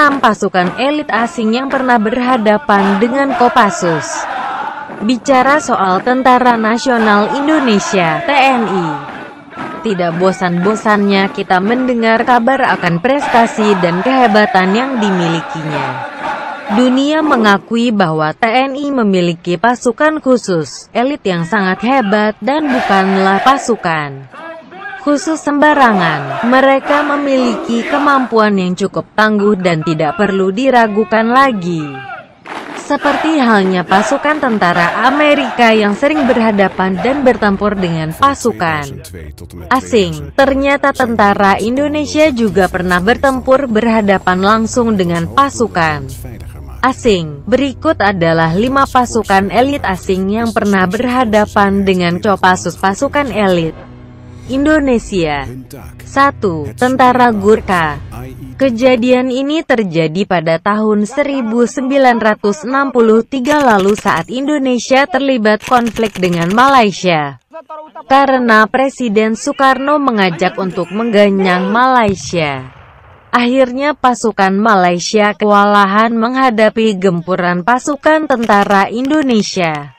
6 pasukan elit asing yang pernah berhadapan dengan Kopassus. Bicara soal Tentara Nasional Indonesia (TNI), tidak bosan-bosannya kita mendengar kabar akan prestasi dan kehebatan yang dimilikinya. Dunia mengakui bahwa TNI memiliki pasukan khusus, elit yang sangat hebat dan bukanlah pasukan khusus sembarangan. Mereka memiliki kemampuan yang cukup tangguh dan tidak perlu diragukan lagi. Seperti halnya pasukan tentara Amerika yang sering berhadapan dan bertempur dengan pasukan asing. Ternyata tentara Indonesia juga pernah bertempur berhadapan langsung dengan pasukan asing. Berikut adalah 5 pasukan elit asing yang pernah berhadapan dengan Kopassus pasukan elit Indonesia. 1. Tentara Gurkha. Kejadian ini terjadi pada tahun 1963 lalu saat Indonesia terlibat konflik dengan Malaysia. Karena Presiden Soekarno mengajak untuk mengganyang Malaysia. Akhirnya pasukan Malaysia kewalahan menghadapi gempuran pasukan tentara Indonesia.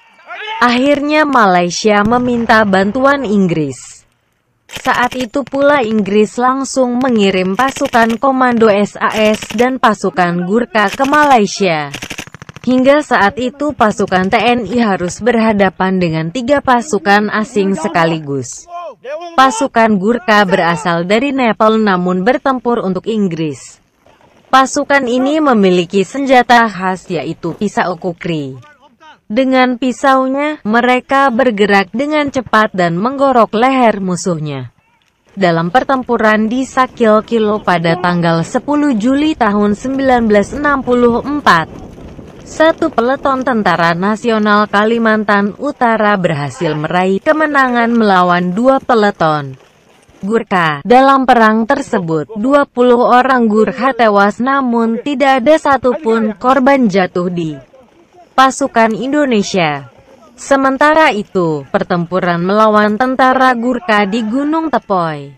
Akhirnya Malaysia meminta bantuan Inggris. Saat itu pula Inggris langsung mengirim pasukan komando SAS dan pasukan Gurkha ke Malaysia. Hingga saat itu pasukan TNI harus berhadapan dengan 3 pasukan asing sekaligus. Pasukan Gurkha berasal dari Nepal namun bertempur untuk Inggris. Pasukan ini memiliki senjata khas yaitu pisau kukri. Dengan pisaunya, mereka bergerak dengan cepat dan menggorok leher musuhnya. Dalam pertempuran di Sakil-Kilo pada tanggal 10 Juli tahun 1964, satu peleton Tentara Nasional Kalimantan Utara berhasil meraih kemenangan melawan 2 peleton Gurkha. Dalam perang tersebut, 20 orang Gurkha tewas namun tidak ada satupun korban jatuh di pasukan Indonesia. Sementara itu, pertempuran melawan tentara Gurkha di Gunung Tepoi,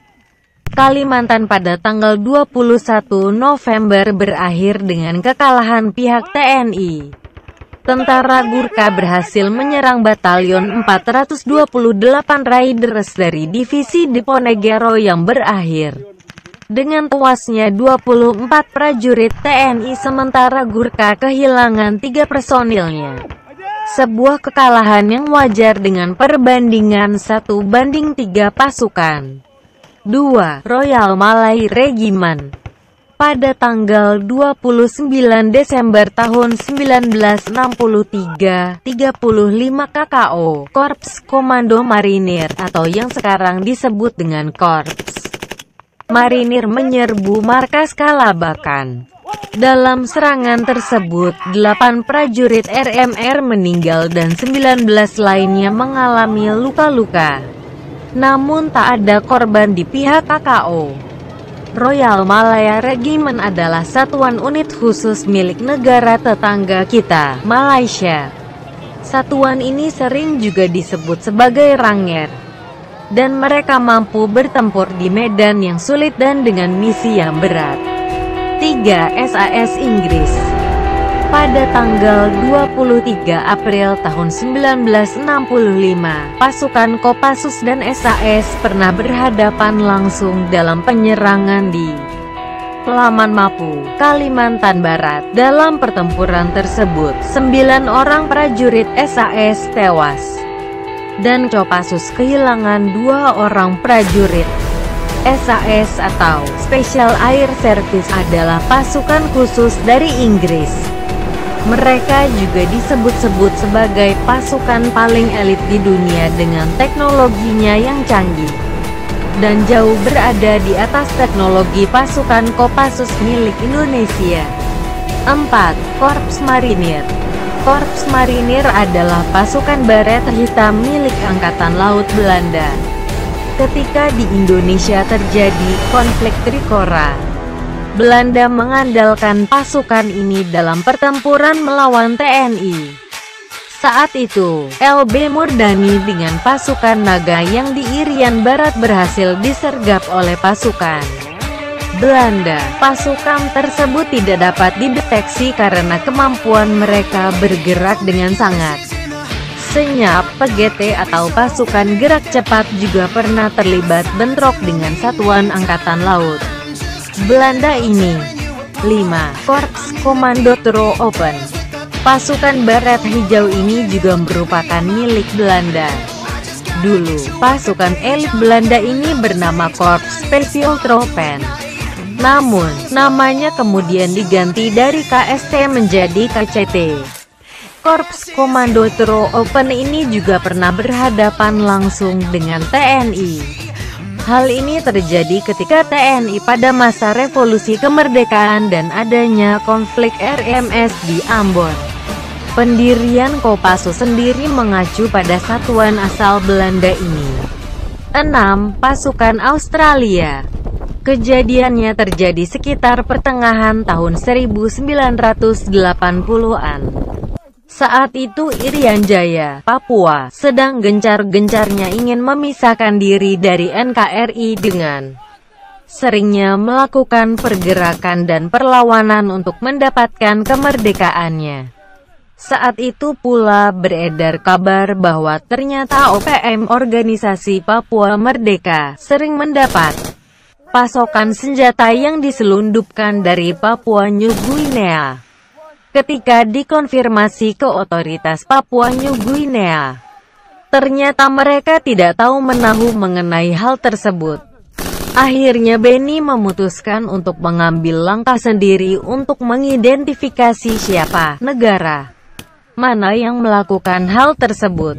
Kalimantan pada tanggal 21 November berakhir dengan kekalahan pihak TNI. Tentara Gurkha berhasil menyerang Batalion 428 Raiders dari Divisi Diponegoro yang berakhir dengan tewasnya 24 prajurit TNI sementara Gurkha kehilangan 3 personilnya. Sebuah kekalahan yang wajar dengan perbandingan 1:3 pasukan. 2. Royal Malay Regiment. Pada tanggal 29 Desember tahun 1963, 35 KKO, Korps Komando Marinir, atau yang sekarang disebut dengan Korps Marinir menyerbu markas Kalabakan. Dalam serangan tersebut, 8 prajurit RMR meninggal dan 19 lainnya mengalami luka-luka. Namun tak ada korban di pihak KKO. Royal Malaya Regiment adalah satuan unit khusus milik negara tetangga kita, Malaysia. Satuan ini sering juga disebut sebagai Ranger. Dan mereka mampu bertempur di medan yang sulit dan dengan misi yang berat. 3. SAS Inggris. Pada tanggal 23 April tahun 1965, pasukan Kopassus dan SAS pernah berhadapan langsung dalam penyerangan di Pelaman Mapu, Kalimantan Barat. Dalam pertempuran tersebut, 9 orang prajurit SAS tewas dan Kopassus kehilangan 2 orang prajurit. SAS atau Special Air Service adalah pasukan khusus dari Inggris. Mereka juga disebut-sebut sebagai pasukan paling elit di dunia dengan teknologinya yang canggih dan jauh berada di atas teknologi pasukan Kopassus milik Indonesia. 4. Korps Marinir. Korps Marinir adalah pasukan baret hitam milik Angkatan Laut Belanda. Ketika di Indonesia terjadi konflik Trikora, Belanda mengandalkan pasukan ini dalam pertempuran melawan TNI. Saat itu, LB Murdani dengan pasukan naga yang di Irian Barat berhasil disergap oleh pasukan Belanda. Pasukan tersebut tidak dapat dideteksi karena kemampuan mereka bergerak dengan sangat senyap. PGT atau pasukan gerak cepat juga pernah terlibat bentrok dengan satuan angkatan laut Belanda ini. 5. Korps Komando Troopen. Pasukan baret hijau ini juga merupakan milik Belanda. Dulu, pasukan elit Belanda ini bernama Korps Special Troepen. Namun, namanya kemudian diganti dari KST menjadi KCT. Korps Komando Troopen ini juga pernah berhadapan langsung dengan TNI. Hal ini terjadi ketika TNI pada masa revolusi kemerdekaan dan adanya konflik RMS di Ambon. Pendirian Kopassus sendiri mengacu pada satuan asal Belanda ini. 6. Pasukan Australia. Kejadiannya terjadi sekitar pertengahan tahun 1980-an. Saat itu Irian Jaya, Papua, sedang gencar-gencarnya ingin memisahkan diri dari NKRI dengan seringnya melakukan pergerakan dan perlawanan untuk mendapatkan kemerdekaannya. Saat itu pula beredar kabar bahwa ternyata OPM Organisasi Papua Merdeka sering mendapat pasokan senjata yang diselundupkan dari Papua New Guinea. Ketika dikonfirmasi ke otoritas Papua New Guinea, ternyata mereka tidak tahu menahu mengenai hal tersebut. Akhirnya Beni memutuskan untuk mengambil langkah sendiri untuk mengidentifikasi siapa negara mana yang melakukan hal tersebut.